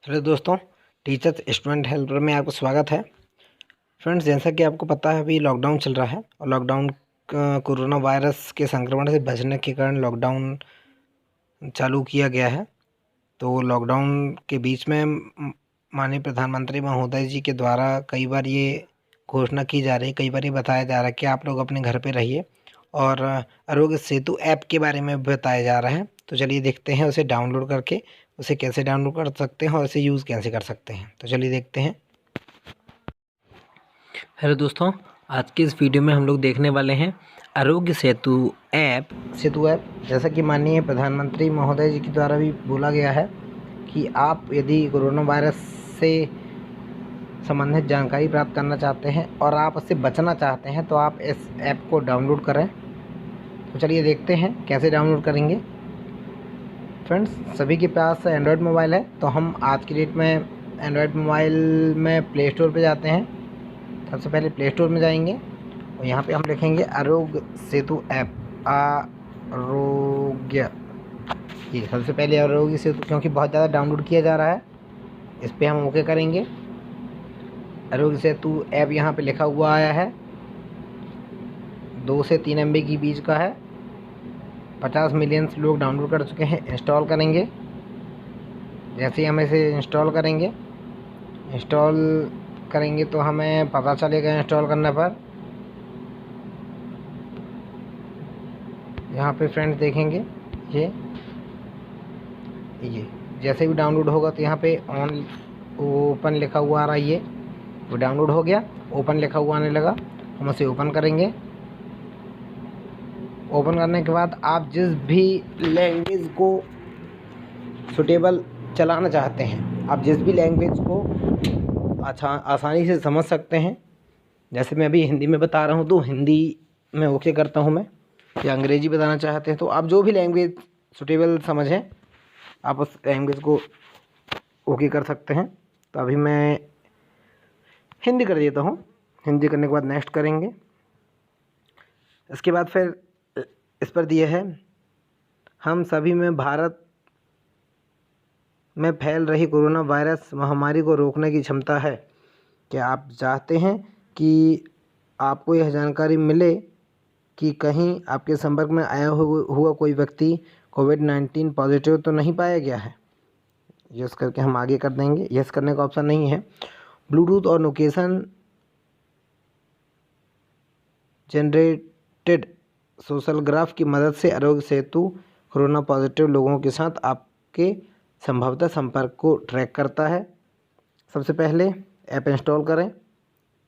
Hello दोस्तों, teachers student helper में आपका स्वागत है। फ्रेंड्स, जैसा कि आपको पता है अभी लॉकडाउन चल रहा है और लॉकडाउन कोरोना वायरस के संक्रमण से बचने के कारण लॉकडाउन चालू किया गया है। तो लॉकडाउन के बीच में माननीय प्रधानमंत्री महोदय जी के द्वारा कई बार ये घोषणा की जा रही है, कई बार ये बताया जा रहा है कि आप लोग अपने घर पे रहिए और आरोग्य सेतु ऐप के बारे में बताया जा रहा है। तो चलिए देखते हैं उसे डाउनलोड करके उसे कैसे डाउनलोड कर सकते हैं और इसे यूज़ कैसे कर सकते हैं। तो चलिए देखते हैं। हेलो दोस्तों, आज के इस वीडियो में हम लोग देखने वाले हैं आरोग्य सेतु ऐप जैसा कि माननीय प्रधानमंत्री महोदय जी के द्वारा भी बोला गया है कि आप यदि कोरोना वायरस से संबंधित जानकारी प्राप्त करना चाहते हैं और आप उससे बचना चाहते हैं तो आप इस ऐप को डाउनलोड करें। तो चलिए देखते हैं कैसे डाउनलोड करेंगे। फ्रेंड्स, सभी के पास एंड्रॉयड मोबाइल है तो हम आज की डेट में एंड्रॉयड मोबाइल में प्ले स्टोर पर जाते हैं। सबसे पहले प्ले स्टोर में जाएंगे और यहाँ पे हम लिखेंगे आरोग्य सेतु ऐप। आरोग्य, ये सबसे पहले आरोग्य सेतु, क्योंकि बहुत ज़्यादा डाउनलोड किया जा रहा है, इस पर हम ओके करेंगे। आरोग्य सेतु ऐप यहाँ पे लिखा हुआ आया है, 2 से 3 MB की बीच का है। 50 मिलियन लोग डाउनलोड कर चुके हैं। इंस्टॉल करेंगे। जैसे ही हम इसे इंस्टॉल करेंगे तो हमें पता चलेगा इंस्टॉल करने पर। यहाँ पे फ्रेंड्स देखेंगे ये जैसे भी डाउनलोड होगा तो यहाँ पे ऑन ओपन लिखा हुआ आ रहा है, ये वो डाउनलोड हो गया, ओपन लिखा हुआ आने लगा। हम उसे ओपन करेंगे। ओपन करने के बाद आप जिस भी लैंग्वेज को सुटेबल चलाना चाहते हैं, आप जिस भी लैंग्वेज को आसानी से समझ सकते हैं। जैसे मैं अभी हिंदी में बता रहा हूँ तो हिंदी में ओके करता हूँ मैं, या अंग्रेजी बताना चाहते हैं तो आप जो भी लैंग्वेज सुटेबल समझें आप उस लैंग्वेज को ओके कर सकते हैं। तो अभी मैं हिंदी कर देता हूँ। हिंदी करने के बाद नेक्स्ट करेंगे। इसके बाद फिर इस पर दिए है, हम सभी में भारत में फैल रही कोरोना वायरस महामारी को रोकने की क्षमता है। क्या आप चाहते हैं कि आपको यह जानकारी मिले कि कहीं आपके संपर्क में आया हुआ कोई व्यक्ति कोविड-19 पॉजिटिव तो नहीं पाया गया है? यस करके हम आगे कर देंगे। यस करने का ऑप्शन नहीं है। ब्लूटूथ और लोकेशन जनरेटेड सोशल ग्राफ की मदद से आरोग्य सेतु कोरोना पॉजिटिव लोगों के साथ आपके संभवतः संपर्क को ट्रैक करता है। सबसे पहले ऐप इंस्टॉल करें,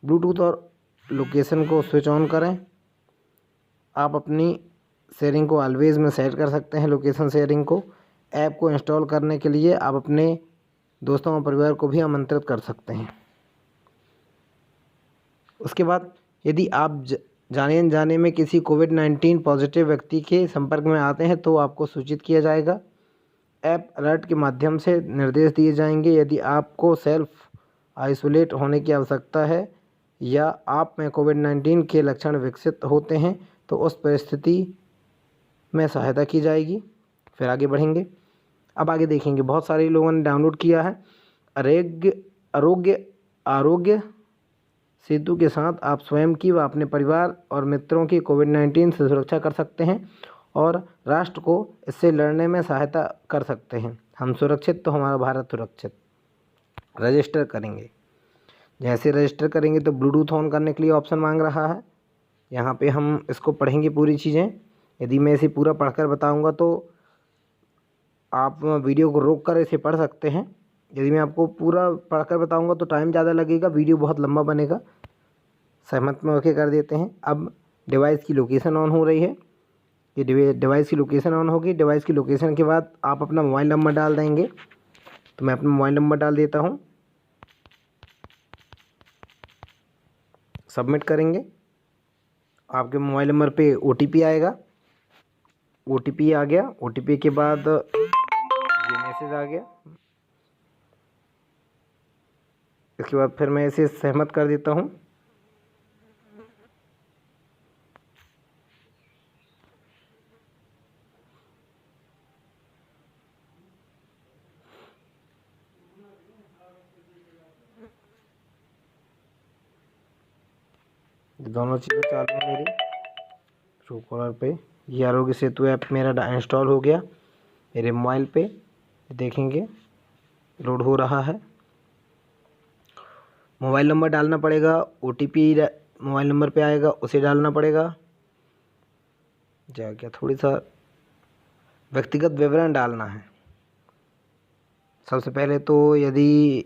ब्लूटूथ और लोकेशन को स्विच ऑन करें। आप अपनी शेयरिंग को ऑलवेज में सेट कर सकते हैं, लोकेशन शेयरिंग को। ऐप को इंस्टॉल करने के लिए आप अपने दोस्तों और परिवार को भी आमंत्रित कर सकते हैं। उसके बाद यदि आप जाने अनजाने में किसी कोविड-19 पॉजिटिव व्यक्ति के संपर्क में आते हैं तो आपको सूचित किया जाएगा। ऐप अलर्ट के माध्यम से निर्देश दिए जाएंगे। यदि आपको सेल्फ आइसोलेट होने की आवश्यकता है या आप में कोविड-19 के लक्षण विकसित होते हैं तो उस परिस्थिति में सहायता की जाएगी। फिर आगे बढ़ेंगे। अब आगे देखेंगे, बहुत सारे लोगों ने डाउनलोड किया है। आरोग्य सेतु के साथ आप स्वयं की व अपने परिवार और मित्रों की कोविड-19 से सुरक्षा कर सकते हैं और राष्ट्र को इससे लड़ने में सहायता कर सकते हैं। हम सुरक्षित तो हमारा भारत सुरक्षित। रजिस्टर करेंगे। जैसे रजिस्टर करेंगे तो ब्लूटूथ ऑन करने के लिए ऑप्शन मांग रहा है। यहाँ पे हम इसको पढ़ेंगे पूरी चीज़ें। यदि मैं इसे पूरा पढ़कर बताऊँगा तो आप वीडियो को रोक कर इसे पढ़ सकते हैं। यदि मैं आपको पूरा पढ़कर बताऊंगा तो टाइम ज़्यादा लगेगा, वीडियो बहुत लंबा बनेगा। सहमत में ओके कर देते हैं। अब डिवाइस की लोकेशन ऑन हो रही है। ये डिवाइस की लोकेशन ऑन होगी। डिवाइस की लोकेशन के बाद आप अपना मोबाइल नंबर डाल देंगे। तो मैं अपना मोबाइल नंबर डाल देता हूँ। सबमिट करेंगे। आपके मोबाइल नंबर पे OTP आएगा। OTP आ गया। OTP के बाद ये मैसेज आ गया। इसके बाद फिर मैं इसे सहमत कर देता हूँ। दोनों चीज़ें चालू हैं मेरी ट्रूकॉलर पे। ये आरोग्य सेतु ऐप मेरा इंस्टॉल हो गया मेरे मोबाइल पे, देखेंगे लोड हो रहा है। मोबाइल नंबर डालना पड़ेगा, OTP मोबाइल नंबर पे आएगा, उसे डालना पड़ेगा। क्या थोड़ी सा व्यक्तिगत विवरण डालना है। सबसे पहले तो यदि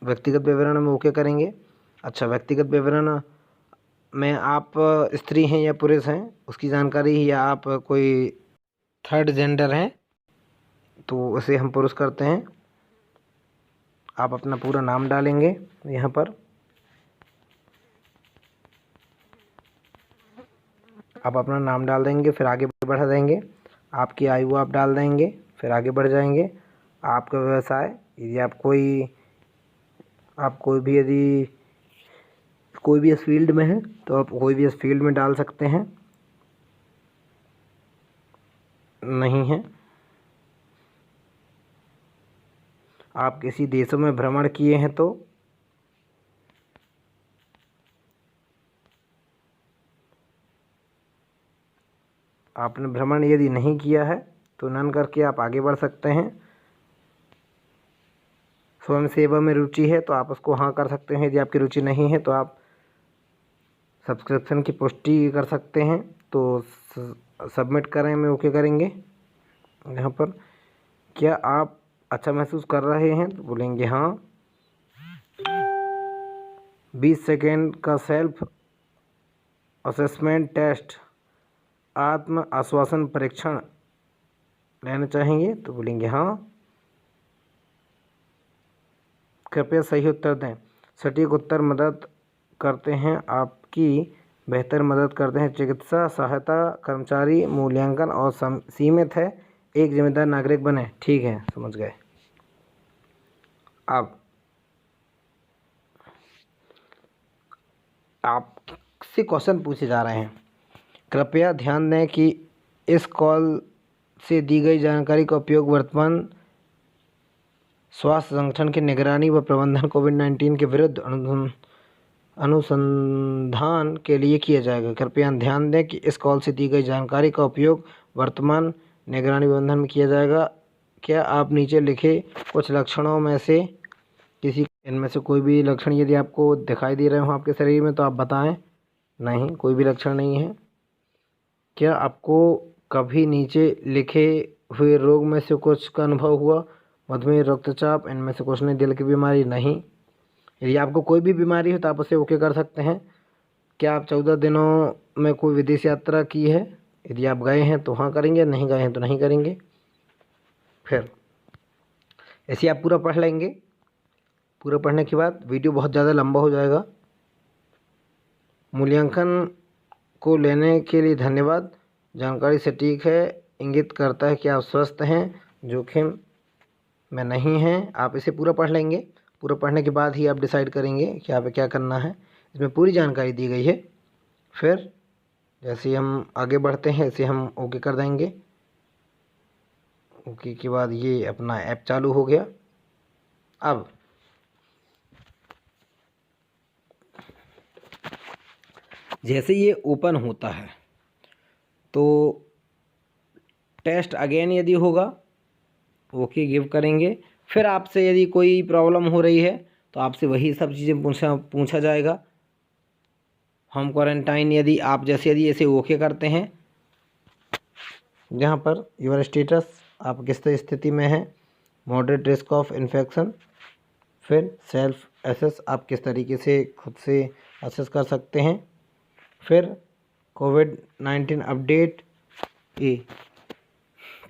व्यक्तिगत विवरण में ओके करेंगे। अच्छा, व्यक्तिगत विवरण में आप स्त्री हैं या पुरुष हैं उसकी जानकारी, या आप कोई थर्ड जेंडर हैं तो उसे हम पुरुष करते हैं। आप अपना पूरा नाम डालेंगे यहाँ पर। आप अपना नाम डाल देंगे, फिर आगे बढ़ा देंगे। आपकी आयु आप डाल देंगे, फिर आगे बढ़ जाएंगे। आपका व्यवसाय, यदि आप यदि कोई भी इस फील्ड में है तो आप कोई भी इस फील्ड में डाल सकते हैं। नहीं है। आप किसी देशों में भ्रमण किए हैं तो आपने भ्रमण यदि नहीं किया है तो नन करके आप आगे बढ़ सकते हैं। स्वयं सेवा में रुचि है तो आप उसको हाँ कर सकते हैं। यदि आपकी रुचि नहीं है तो आप सब्सक्रिप्शन की पुष्टि कर सकते हैं, तो सबमिट करें में ओके करेंगे। यहाँ पर क्या आप अच्छा महसूस कर रहे हैं तो बोलेंगे हाँ। 20 सेकेंड का सेल्फ असेसमेंट टेस्ट, आत्म आश्वासन परीक्षण लेना चाहेंगे तो बोलेंगे हाँ। कृपया सही उत्तर दें। सटीक उत्तर मदद करते हैं, आपकी बेहतर मदद करते हैं। चिकित्सा सहायता कर्मचारी मूल्यांकन और सीमित है, एक जिम्मेदार नागरिक बने। ठीक है, समझ गए। अब आपसे क्वेश्चन पूछे जा रहे हैं। कृपया ध्यान दें कि इस कॉल से दी गई जानकारी का उपयोग वर्तमान स्वास्थ्य संगठन की निगरानी व प्रबंधन कोविड-19 के विरुद्ध अनुसंधान के लिए किया जाएगा। कृपया ध्यान दें कि इस कॉल से दी गई जानकारी का उपयोग वर्तमान निगरानी प्रबंधन में किया जाएगा। क्या आप नीचे लिखे कुछ लक्षणों में से इनमें से कोई भी लक्षण यदि आपको दिखाई दे रहे हो आपके शरीर में तो आप बताएं। नहीं, कोई भी लक्षण नहीं है। क्या आपको कभी नीचे लिखे हुए रोग में से कुछ का अनुभव हुआ? मधुमेह, रक्तचाप, इनमें से कुछ नहीं। दिल की बीमारी नहीं। यदि आपको कोई भी बीमारी हो तो आप उसे ओके कर सकते हैं। क्या आप 14 दिनों में कोई विदेश यात्रा की है? यदि आप गए हैं तो हाँ करेंगे, नहीं गए हैं तो नहीं करेंगे। फिर ऐसे आप पूरा पढ़ लेंगे। पूरा पढ़ने के बाद वीडियो बहुत ज़्यादा लंबा हो जाएगा। मूल्यांकन को लेने के लिए धन्यवाद। जानकारी सटीक है, इंगित करता है कि आप स्वस्थ हैं, जोखिम में नहीं हैं। आप इसे पूरा पढ़ लेंगे। पूरा पढ़ने के बाद ही आप डिसाइड करेंगे कि आप क्या करना है। इसमें पूरी जानकारी दी गई है। फिर जैसे ही हम आगे बढ़ते हैं इसे हम ओके कर देंगे। ओके के बाद ये अपना ऐप चालू हो गया। अब जैसे ये ओपन होता है तो टेस्ट अगेन यदि होगा ओके गिव करेंगे। फिर आपसे यदि कोई प्रॉब्लम हो रही है तो आपसे वही सब चीज़ें पूछा जाएगा। होम क्वारंटाइन यदि ऐसे ओके करते हैं, जहाँ पर योर स्टेटस आप किस स्थिति में हैं, मॉडरेट रिस्क ऑफ इन्फेक्शन, फिर सेल्फ एसेस आप किस तरीके से खुद से असेस कर सकते हैं, फिर कोविड-19 अपडेट,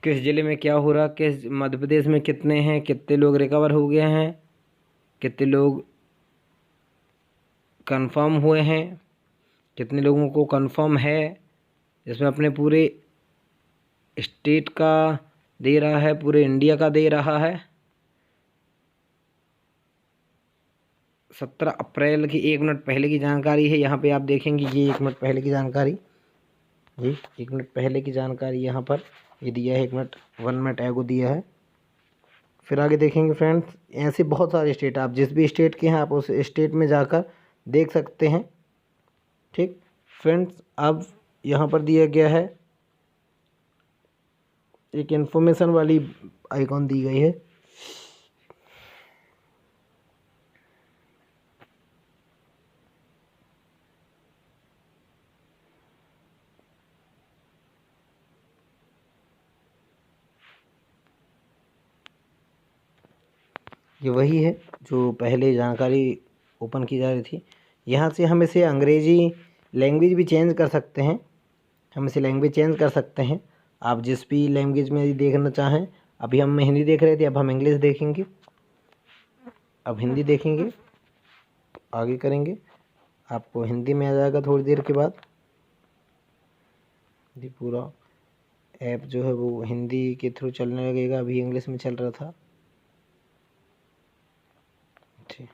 किस ज़िले में क्या हो रहा, किस मध्य प्रदेश में कितने हैं, कितने लोग रिकवर हो गए हैं, कितने लोग कंफर्म हुए हैं, कितने लोगों को कंफर्म है, जिसमें अपने पूरे स्टेट का दे रहा है, पूरे इंडिया का दे रहा है। 17 अप्रैल की 1 मिनट पहले की जानकारी है। यहाँ पे आप देखेंगे ये 1 मिनट पहले की जानकारी, ये 1 मिनट पहले की जानकारी यहाँ पर ये दिया है। 1 मिनट एगो दिया है। फिर आगे देखेंगे फ्रेंड्स, ऐसे बहुत सारे स्टेट, आप जिस भी स्टेट के हैं आप उस स्टेट में जाकर देख सकते हैं। ठीक फ्रेंड्स, अब यहाँ पर दिया गया है एक इन्फॉर्मेशन वाली आइकॉन दी गई है। ये वही है जो पहले जानकारी ओपन की जा रही थी। यहाँ से हम इसे अंग्रेजी लैंग्वेज भी चेंज कर सकते हैं। हम इसे लैंग्वेज चेंज कर सकते हैं, आप जिस भी लैंग्वेज में देखना चाहें। अभी हम हिंदी देख रहे थे, अब हम इंग्लिश देखेंगे, अब हिंदी देखेंगे, आगे करेंगे, आपको हिंदी में आ जाएगा थोड़ी देर के बाद। ये पूरा ऐप जो है वो हिंदी के थ्रू चलने लगेगा, अभी इंग्लिश में चल रहा था। ठीक,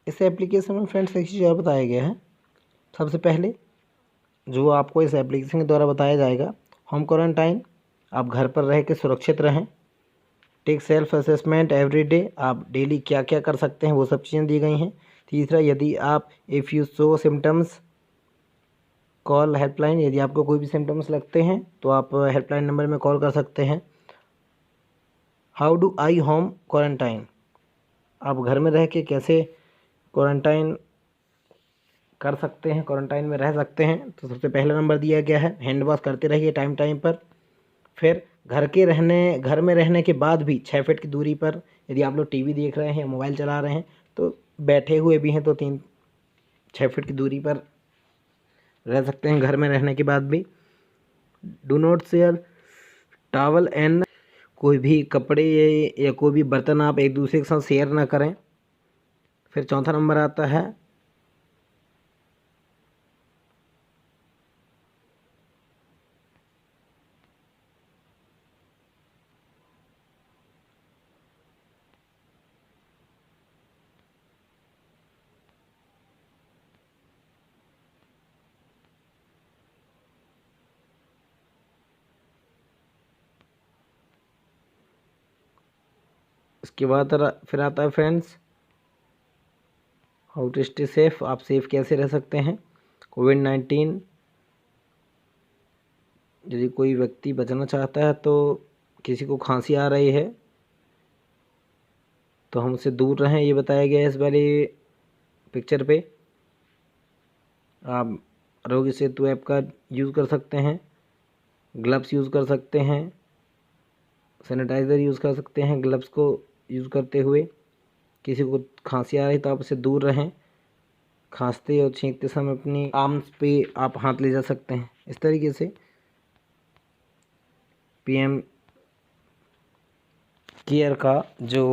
इस एप्लीकेशन में फ्रेंड्स एक चीज़ और बताया गया है। सबसे पहले जो आपको इस एप्लीकेशन के द्वारा बताया जाएगा, होम क्वारंटाइन, आप घर पर रह के सुरक्षित रहें। Take self assessment every day, आप डेली क्या क्या कर सकते हैं वो सब चीज़ें दी गई हैं। तीसरा, यदि आप if you show symptoms call helpline, यदि आपको कोई भी सिम्टम्स लगते हैं तो आप हेल्पलाइन नंबर में कॉल कर सकते हैं। How do I home quarantine, आप घर में रह के कैसे क्वारंटाइन कर सकते हैं, क्वारंटाइन में रह सकते हैं। तो सबसे पहला नंबर दिया गया है, हैंड वॉश करते रहिए टाइम टाइम पर। फिर घर में रहने के बाद भी 6 फीट की दूरी पर, यदि आप लोग टीवी देख रहे हैं, मोबाइल चला रहे हैं, तो बैठे हुए भी हैं तो 6 फीट की दूरी पर रह सकते हैं घर में रहने के बाद भी। Do not share towel and, कोई भी कपड़े या कोई भी बर्तन आप एक दूसरे के साथ शेयर ना करें। फिर चौथा नंबर आता है इसके बाद फिर आता है friends how to stay safe, आप सेफ कैसे रह सकते हैं कोविड-19। यदि कोई व्यक्ति बचना चाहता है तो किसी को खांसी आ रही है तो हम उससे दूर रहें, ये बताया गया है इस वाली पिक्चर पे। आप आरोग्य सेतु ऐप का यूज़ कर सकते हैं, ग्लव्स यूज़ कर सकते हैं, सैनिटाइज़र यूज़ कर सकते हैं ग्लव्स को यूज़ करते हुए। किसी को खांसी आ रही तो आप उससे दूर रहें, खांसते और छींकते समय अपनी आर्म्स पे आप हाथ ले जा सकते हैं। इस तरीके से पीएम केयर का जो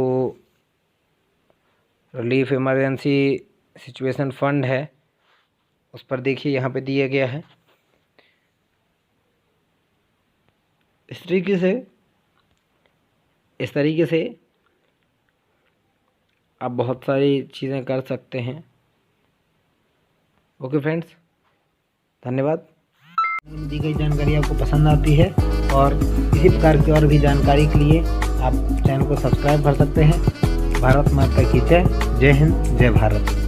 रिलीफ इमरजेंसी सिचुएशन फंड है उस पर देखिए यहाँ पे दिया गया है। इस तरीके से आप बहुत सारी चीज़ें कर सकते हैं। ओके फ्रेंड्स, धन्यवाद। दी गई जानकारी आपको पसंद आती है और इसी प्रकार की और भी जानकारी के लिए आप चैनल को सब्सक्राइब कर सकते हैं। भारत माता की जय। जय हिंद, जय भारत।